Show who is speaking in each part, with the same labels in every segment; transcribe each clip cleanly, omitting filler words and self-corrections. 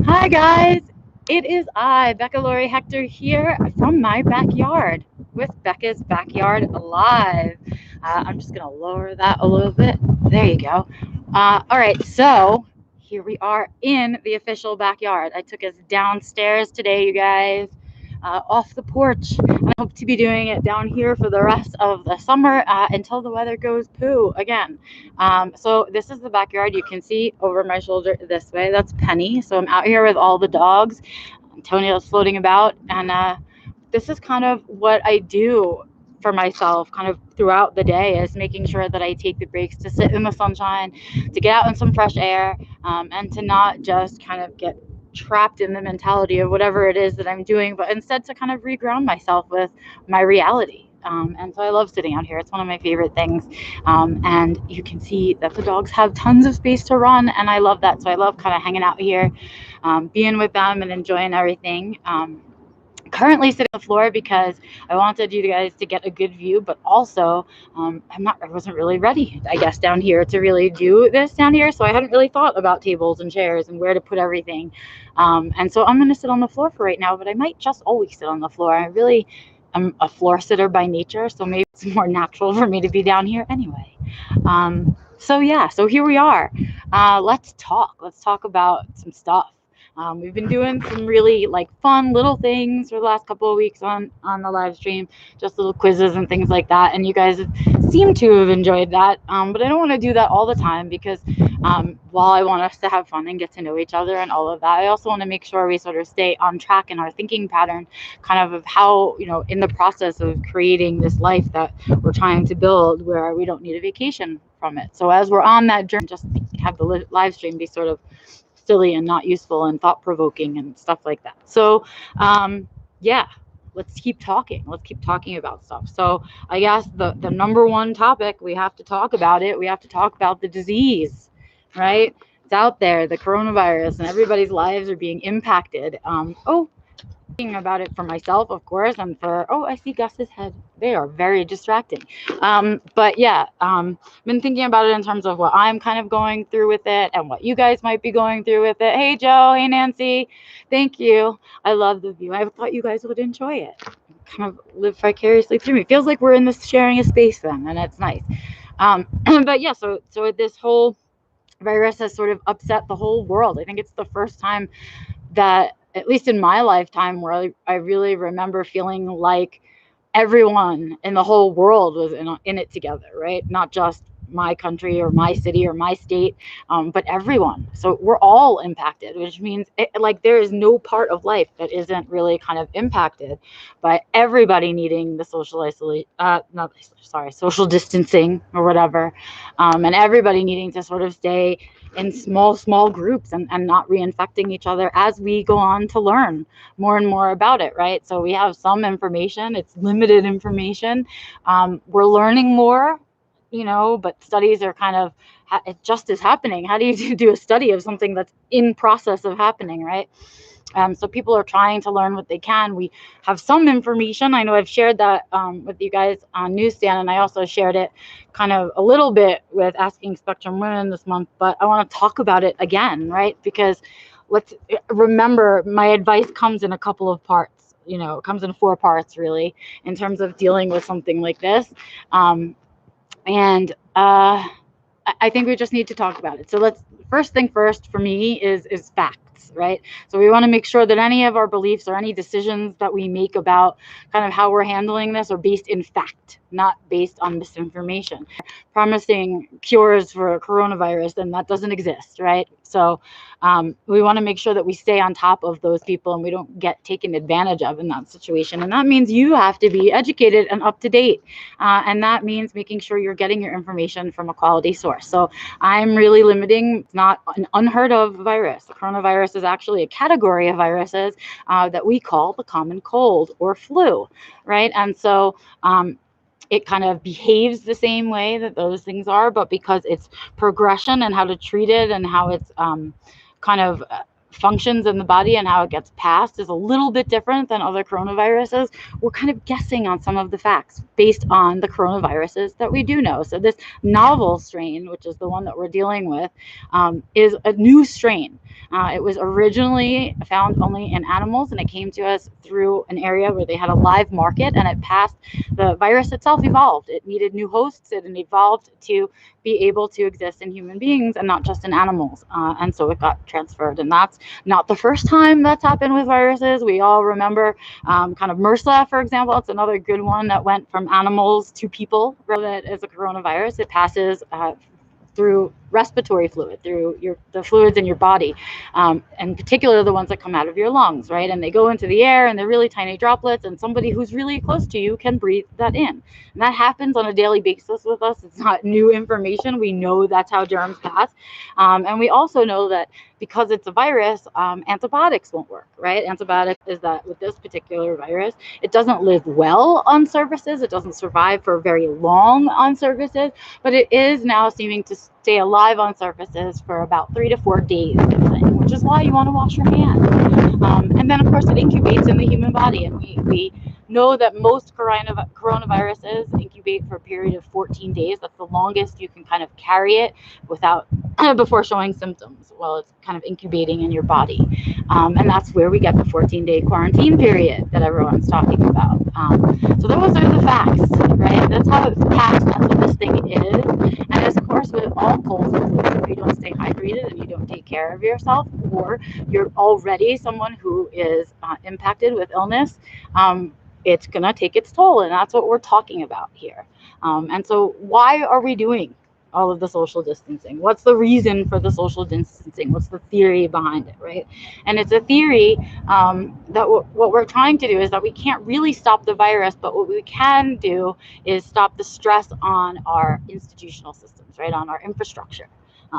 Speaker 1: Hi guys, it is I, Becca Lori Hector, here from my backyard with Becca's Backyard Live. I'm just gonna lower that a little bit. There you go. All right, so here we are in the official backyard. I took us downstairs today, you guys, off the porch. And I hope to be doing it down here for the rest of the summer until the weather goes poo again. So this is the backyard. You can see over my shoulder this way. That's Penny. So I'm out here with all the dogs. Antonio's floating about, and this is kind of what I do for myself kind of throughout the day, is making sure that I take the breaks to sit in the sunshine, to get out in some fresh air, and to not just kind of get trapped in the mentality of whatever it is that I'm doing, but instead to kind of reground myself with my reality. And so I love sitting out here. It's one of my favorite things. And you can see that the dogs have tons of space to run, and I love that. So I love kind of hanging out here, being with them and enjoying everything. Currently sitting on the floor because I wanted you guys to get a good view, but also I wasn't really ready, I guess, down here to really do this down here. So I hadn't really thought about tables and chairs and where to put everything. And so I'm going to sit on the floor for right now, but I might just always sit on the floor. I really am a floor sitter by nature, so maybe it's more natural for me to be down here anyway. So yeah, so here we are. Let's talk. Let's talk about some stuff. We've been doing some really like fun little things for the last couple of weeks on the live stream, just little quizzes and things like that. And you guys seem to have enjoyed that. But I don't want to do that all the time because while I want us to have fun and get to know each other and all of that, I also want to make sure we sort of stay on track in our thinking pattern, kind of how, in the process of creating this life that we're trying to build, where we don't need a vacation from it. So as we're on that journey, just have the live stream be sort of silly and not useful and thought provoking and stuff like that. So, yeah, let's keep talking. Let's keep talking about stuff. So, I guess the number one topic, we have to talk about it. We have to talk about the disease, right? It's out there, the coronavirus, and everybody's lives are being impacted. About it for myself, of course, and for I see Gus's head. They are very distracting. But yeah, been thinking about it in terms of what I'm kind of going through with it and what you guys might be going through with it. Hey Joe, hey Nancy, thank you. I love the view. I thought you guys would enjoy it. Kind of live vicariously through me. It feels like we're in this sharing a space then, and it's nice. But yeah, so this whole virus has sort of upset the whole world. I think it's the first time that, at least in my lifetime, where I really remember feeling like everyone in the whole world was in it together, right? Not just my country or my city or my state, but everyone. So we're all impacted, which means like there is no part of life that isn't really kind of impacted by everybody needing the social isolation, social distancing or whatever, and everybody needing to sort of stay in small groups and not reinfecting each other as we go on to learn more and more about it, right? So we have some information, it's limited information. We're learning more, but studies are kind of, it just is happening. How do you do a study of something that's in process of happening, right? So people are trying to learn what they can. We have some information. I know I've shared that with you guys on Newsstand, and I also shared it kind of a little bit with Asking Spectrum Women this month, but I want to talk about it again, right? Because let's remember, my advice comes in a couple of parts. It comes in 4 parts, really, in terms of dealing with something like this. And I think we just need to talk about it. So first thing first for me is facts, right? So we want to make sure that any of our beliefs or any decisions that we make about kind of how we're handling this are based in fact, not based on misinformation. Promising cures for coronavirus, and that doesn't exist, right? So we want to make sure that we stay on top of those people and we don't get taken advantage of in that situation. And that means you have to be educated and up to date. And that means making sure you're getting your information from a quality source. So I'm really limiting. It's not an unheard of virus. The coronavirus is actually a category of viruses that we call the common cold or flu, right? And so it kind of behaves the same way that those things are, but because it's progression and how to treat it and how it's kind of functions in the body and how it gets passed is a little bit different than other coronaviruses, we're kind of guessing on some of the facts based on the coronaviruses that we do know. So this novel strain, which is the one that we're dealing with, is a new strain. It was originally found only in animals, and it came to us through an area where they had a live market, and it passed. The virus itself evolved. It needed new hosts. It evolved to be able to exist in human beings and not just in animals. And so it got transferred. And that's not the first time that's happened with viruses. We all remember kind of MRSA, for example. It's another good one that went from animals to people. That is a coronavirus. It passes through respiratory fluid, through the fluids in your body, in particular the ones that come out of your lungs, right? And they go into the air, and they're really tiny droplets, and somebody who's really close to you can breathe that in. And that happens on a daily basis with us. It's not new information. We know that's how germs pass. And we also know that because it's a virus, antibiotics won't work, right? Antibiotics is that with this particular virus, it doesn't live well on surfaces. It doesn't survive for very long on surfaces, but it is now seeming to stay alive on surfaces for about 3 to 4 days, which is why you want to wash your hands. And then, of course, it incubates in the human body, and we know that most coronaviruses incubate for a period of 14 days. That's the longest you can kind of carry it without before showing symptoms while it's kind of incubating in your body. And that's where we get the 14-day quarantine period that everyone's talking about. So those are the facts, right? That's how it passed. That's what this thing is. And of course, with all colds and flus, if you don't stay hydrated and you don't take care of yourself, or you're already someone who is impacted with illness, it's going to take its toll. And that's what we're talking about here. And so why are we doing all of the social distancing? What's the reason for the social distancing? What's the theory behind it, right? And it's a theory that what we're trying to do is that we can't really stop the virus, but what we can do is stop the stress on our institutional systems, right, on our infrastructure.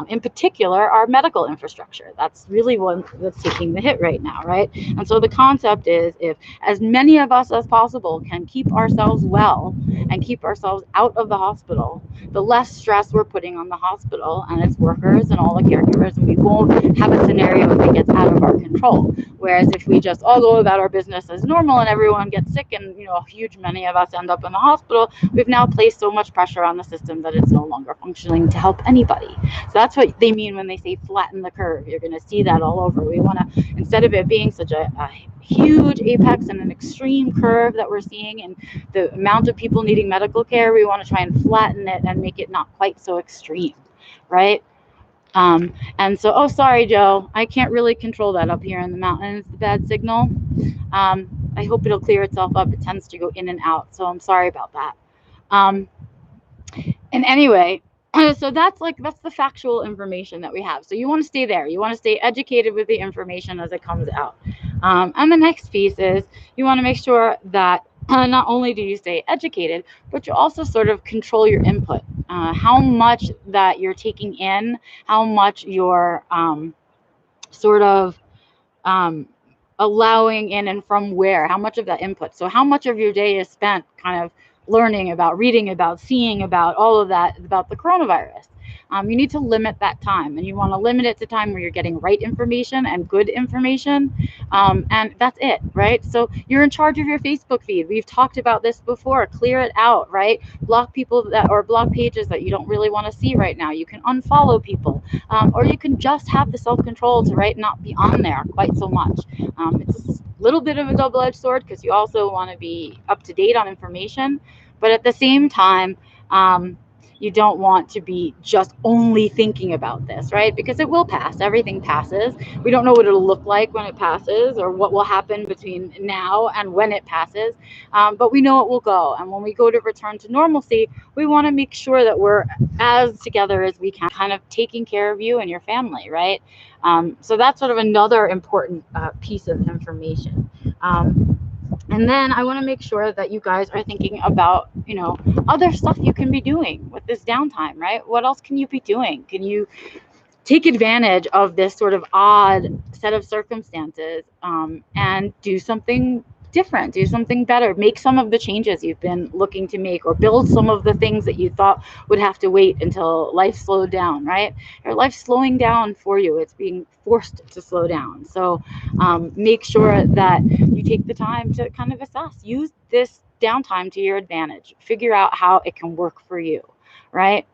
Speaker 1: In particular, our medical infrastructure. That's really one that's taking the hit right now, right? And so the concept is, if as many of us as possible can keep ourselves well and keep ourselves out of the hospital, the less stress we're putting on the hospital and its workers and all the caregivers, and we won't have a scenario that gets out of our control. Whereas if we just all go about our business as normal and everyone gets sick and a huge many of us end up in the hospital, we've now placed so much pressure on the system that it's no longer functioning to help anybody. So that's what they mean when they say flatten the curve. You're going to see that all over. We want to, instead of it being such a huge apex and an extreme curve that we're seeing in the amount of people needing medical care, we want to try and flatten it and make it not quite so extreme, right? And so, oh, sorry, Joe, I can't really control that up here in the mountains, the bad signal. I hope it'll clear itself up. It tends to go in and out, so I'm sorry about that. And anyway, so that's the factual information that we have. So you want to stay there. You want to stay educated with the information as it comes out. And the next piece is you want to make sure that not only do you stay educated, but you also sort of control your input. How much that you're taking in, how much you're sort of allowing in, and from where, how much of that input. So how much of your day is spent kind of learning about, reading about, seeing about, all of that about the coronavirus. You need to limit that time, and you want to limit it to time where you're getting right information and good information, and that's it, right? So you're in charge of your Facebook feed. We've talked about this before. Clear it out, right? Block people or block pages that you don't really want to see right now. You can unfollow people, or you can just have the self-control to not be on there quite so much. It's a little bit of a double-edged sword, because you also want to be up to date on information, but at the same time, you don't want to be just only thinking about this, right? Because it will pass. Everything passes. We don't know what it'll look like when it passes, or what will happen between now and when it passes, but we know it will go. And when we go to return to normalcy, we want to make sure that we're as together as we can, kind of taking care of you and your family, right? So that's sort of another important piece of information. And then I want to make sure that you guys are thinking about, other stuff you can be doing with this downtime, right? What else can you be doing? Can you take advantage of this sort of odd set of circumstances and do something different, do something better, make some of the changes you've been looking to make, or build some of the things that you thought would have to wait until life slowed down, right? Your life's slowing down for you. It's being forced to slow down. So make sure that you take the time to kind of assess, use this downtime to your advantage, figure out how it can work for you, right?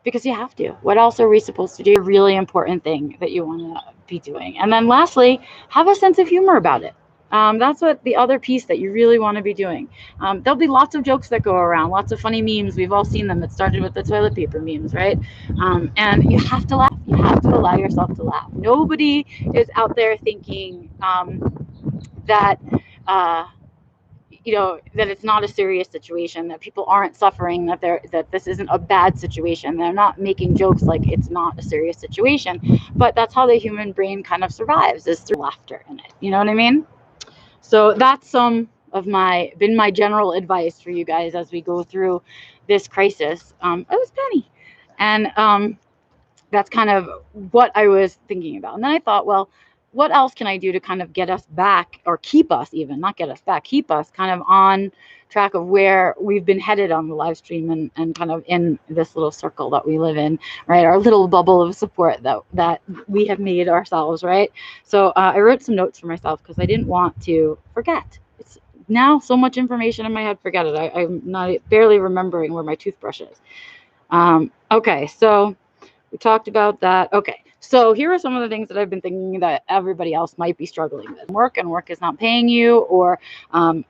Speaker 1: Because you have to. What else are we supposed to do? A really important thing that you want to be doing. And then lastly, have a sense of humor about it. That's what the other piece that you really want to be doing. There'll be lots of jokes that go around, lots of funny memes. We've all seen them. It started with the toilet paper memes, right? And you have to laugh. You have to allow yourself to laugh. Nobody is out there thinking that. That it's not a serious situation, that people aren't suffering, that this isn't a bad situation. They're not making jokes like it's not a serious situation, but that's how the human brain kind of survives, is through laughter in it. You know what I mean? So that's some of my general advice for you guys as we go through this crisis. It was Penny, and that's kind of what I was thinking about. And then I thought, well, what else can I do to kind of get us back, or keep us, even not get us back, keep us kind of on track of where we've been headed on the live stream, and kind of in this little circle that we live in, right? Our little bubble of support that we have made ourselves, right? So I wrote some notes for myself because I didn't want to forget. It's now so much information in my head, forget it. I'm not barely remembering where my toothbrush is. Okay, so we talked about that. Okay, so here are some of the things that I've been thinking that everybody else might be struggling with. Work, and work is not paying you, or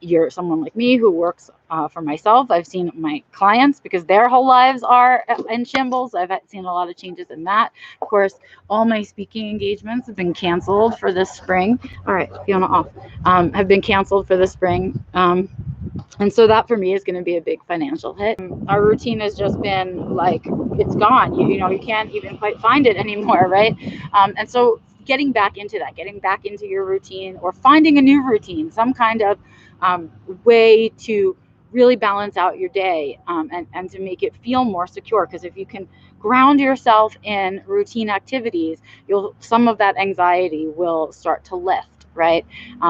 Speaker 1: you're someone like me who works for myself. I've seen my clients, because their whole lives are in shambles. I've seen a lot of changes in that. Of course, all my speaking engagements have been canceled for this spring. All right, Fiona off. Have been canceled for the spring. And so that for me is going to be a big financial hit. Our routine has just been like, it's gone. You can't even quite find it anymore, right? And so getting back into that, getting back into your routine, or finding a new routine, some kind of way to really balance out your day, and to make it feel more secure. Because if you can ground yourself in routine activities, some of that anxiety will start to lift. Right.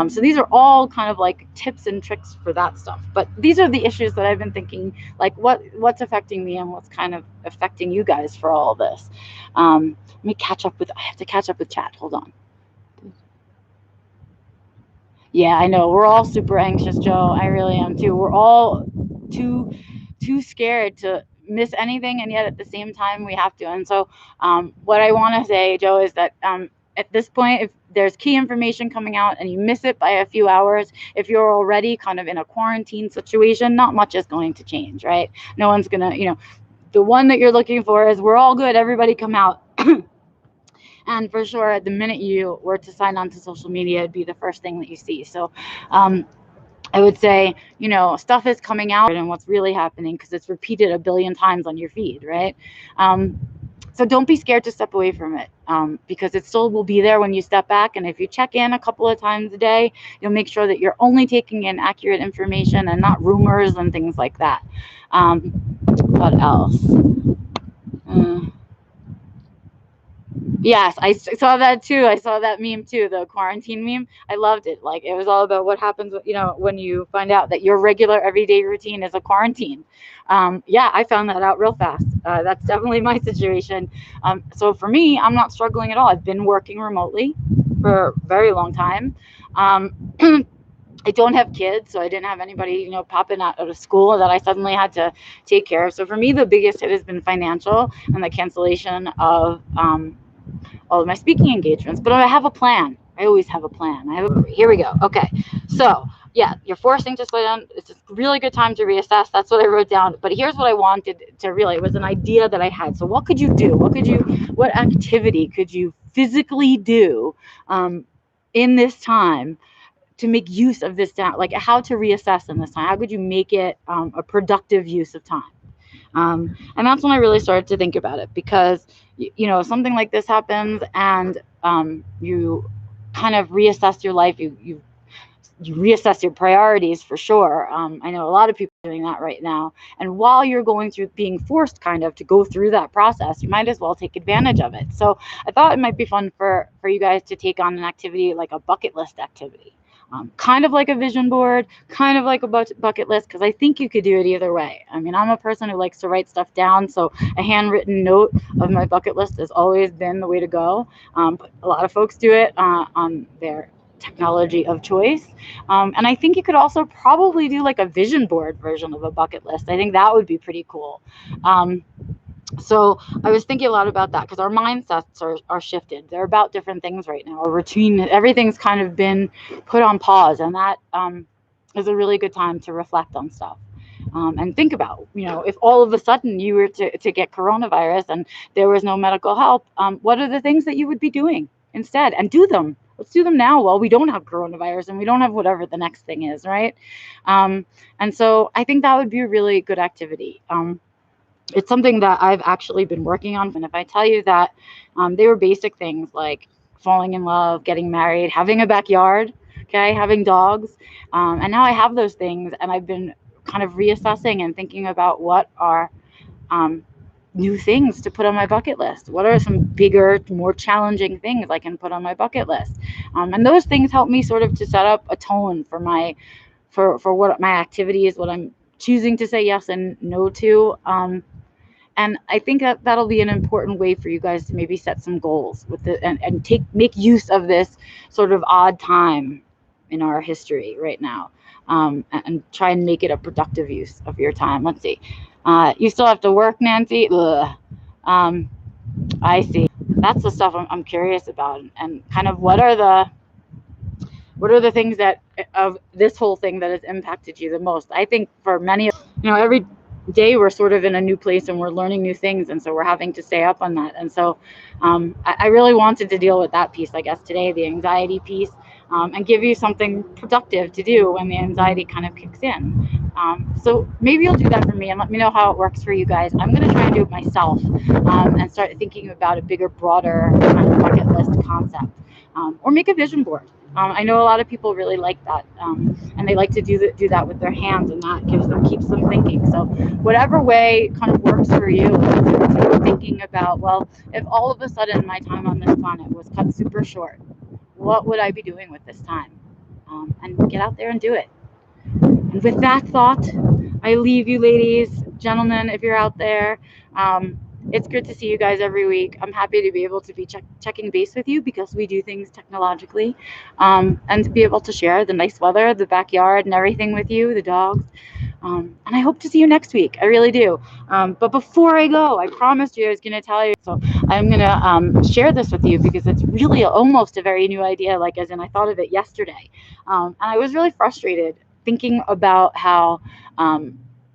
Speaker 1: So these are all kind of like tips and tricks for that stuff. But these are the issues that I've been thinking, like what's affecting me and what's kind of affecting you guys for all of this. Let me I have to catch up with chat. Hold on. Yeah, I know. We're all super anxious, Joe. I really am too. We're all too scared to miss anything, and yet at the same time we have to. And so what I want to say, Joe, is that at this point, if there's key information coming out and you miss it by a few hours, if you're already kind of in a quarantine situation, not much is going to change, right? No one's gonna, the one that you're looking for is, we're all good, everybody come out. And for sure, the minute you were to sign on to social media, it'd be the first thing that you see. So I would say, stuff is coming out and what's really happening, because it's repeated a billion times on your feed, right? So don't be scared to step away from it, because it still will be there when you step back. And if you check in a couple of times a day, you'll make sure that you're only taking in accurate information and not rumors and things like that. What else? Yes, I saw that too. I saw that meme too, the quarantine meme. I loved it. Like, it was all about what happens, when you find out that your regular everyday routine is a quarantine. Yeah, I found that out real fast. That's definitely my situation. So for me, I'm not struggling at all. I've been working remotely for a very long time. I don't have kids, so I didn't have anybody, popping out of school that I suddenly had to take care of. So for me, the biggest hit has been financial, and the cancellation of all of my speaking engagements. But I have a plan. I always have a plan. Here we go. Okay. So yeah, you're forcing to slow down. It's a really good time to reassess. That's what I wrote down. But here's what I wanted to really, it was an idea that I had. So what could you do? What activity could you physically do in this time to make use of this time? Like, how to reassess in this time? How could you make it a productive use of time? And that's when I really started to think about it, because something like this happens, and you kind of reassess your life. You reassess your priorities, for sure. I know a lot of people are doing that right now. And while you're going through, being forced kind of to go through that process, you might as well take advantage of it. So I thought it might be fun for you guys to take on an activity, like a bucket list activity. kind of like a vision board, kind of like a bucket list, because I think you could do it either way. I mean, I'm a person who likes to write stuff down, so a handwritten note of my bucket list has always been the way to go. But a lot of folks do it on their technology of choice. And I think you could also probably do like a vision board version of a bucket list. I think that would be pretty cool. So I was thinking a lot about that because our mindsets are shifted. They're about different things right now. Our routine, everything's kind of been put on pause, and that is a really good time to reflect on stuff. And think about, if all of a sudden you were to get coronavirus and there was no medical help, what are the things that you would be doing instead? And do them. Let's do them now while we don't have coronavirus and we don't have whatever the next thing is, right? And so I think that would be a really good activity. It's something that I've actually been working on. And if I tell you that they were basic things like falling in love, getting married, having a backyard, okay, having dogs. And now I have those things, and I've been kind of reassessing and thinking about what are new things to put on my bucket list. What are some bigger, more challenging things I can put on my bucket list? And those things help me sort of to set up a tone for for what my activity is, what I'm choosing to say yes and no to. And I think that that'll be an important way for you guys to maybe set some goals with it and make use of this sort of odd time in our history right now, and try and make it a productive use of your time. Let's see. You still have to work, Nancy? Ugh. I see. That's the stuff I'm curious about, and kind of what are the things that of this whole thing that has impacted you the most? I think for many, every day we're sort of in a new place and we're learning new things, and so we're having to stay up on that. And so I really wanted to deal with that piece, I guess, today, the anxiety piece, and give you something productive to do when the anxiety kind of kicks in. So maybe you'll do that for me and let me know how it works for you guys. I'm going to try and do it myself, and start thinking about a bigger, broader kind of bucket list concept, or make a vision board. I know a lot of people really like that, and they like to do that with their hands, and that keeps them thinking. So whatever way kind of works for you, thinking about, well, if all of a sudden my time on this planet was cut super short, what would I be doing with this time? And get out there and do it. And with that thought, I leave you, ladies, gentlemen, if you're out there. It's good to see you guys every week. I'm happy to be able to be checking base with you because we do things technologically, and to be able to share the nice weather, the backyard, and everything with you, the dogs. And I hope to see you next week. I really do. But before I go, I promised you I was going to tell you. So I'm going to share this with you because it's really almost a very new idea, like as in I thought of it yesterday. And I was really frustrated thinking about how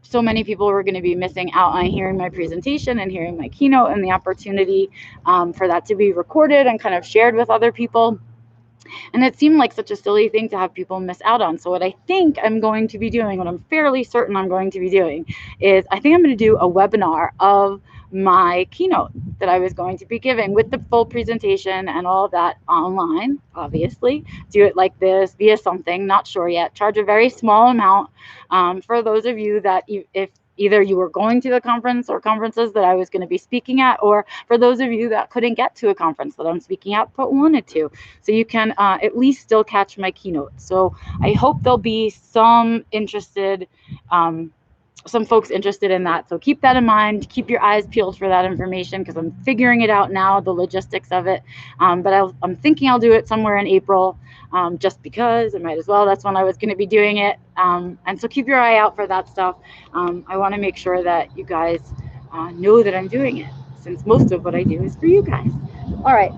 Speaker 1: so many people were going to be missing out on hearing my presentation and hearing my keynote, and the opportunity for that to be recorded and kind of shared with other people. And it seemed like such a silly thing to have people miss out on. So what I think I'm going to be doing, what I'm fairly certain I'm going to be doing, is I think I'm going to do a webinar of my keynote that I was going to be giving with the full presentation and all of that online, obviously. Do it like this, via something, not sure yet. Charge a very small amount for those of you that, if either you were going to the conference or conferences that I was going to be speaking at, or for those of you that couldn't get to a conference that I'm speaking at but wanted to. So you can at least still catch my keynote. So I hope there'll be some folks interested in that. So keep that in mind. Keep your eyes peeled for that information, because I'm figuring it out now, the logistics of it. But I'm thinking I'll do it somewhere in April, just because I might as well. That's when I was going to be doing it. And so keep your eye out for that stuff. I want to make sure that you guys know that I'm doing it, since most of what I do is for you guys. All right.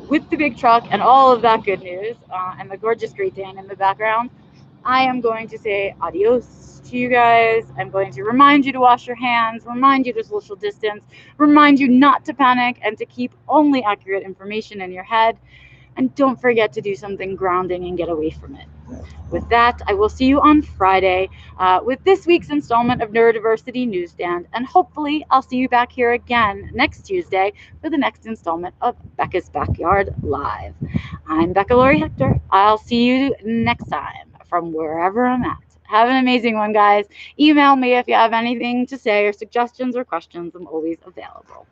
Speaker 1: With the big truck and all of that good news, and the gorgeous Great Dane in the background, I am going to say adios to you guys. I'm going to remind you to wash your hands, remind you to social distance, remind you not to panic, and to keep only accurate information in your head. And don't forget to do something grounding and get away from it. With that, I will see you on Friday with this week's installment of Neurodiversity Newsstand. And hopefully I'll see you back here again next Tuesday for the next installment of Becca's Backyard Live. I'm Becca Lori Hector. I'll see you next time from wherever I'm at. Have an amazing one, guys. Email me if you have anything to say or suggestions or questions. I'm always available.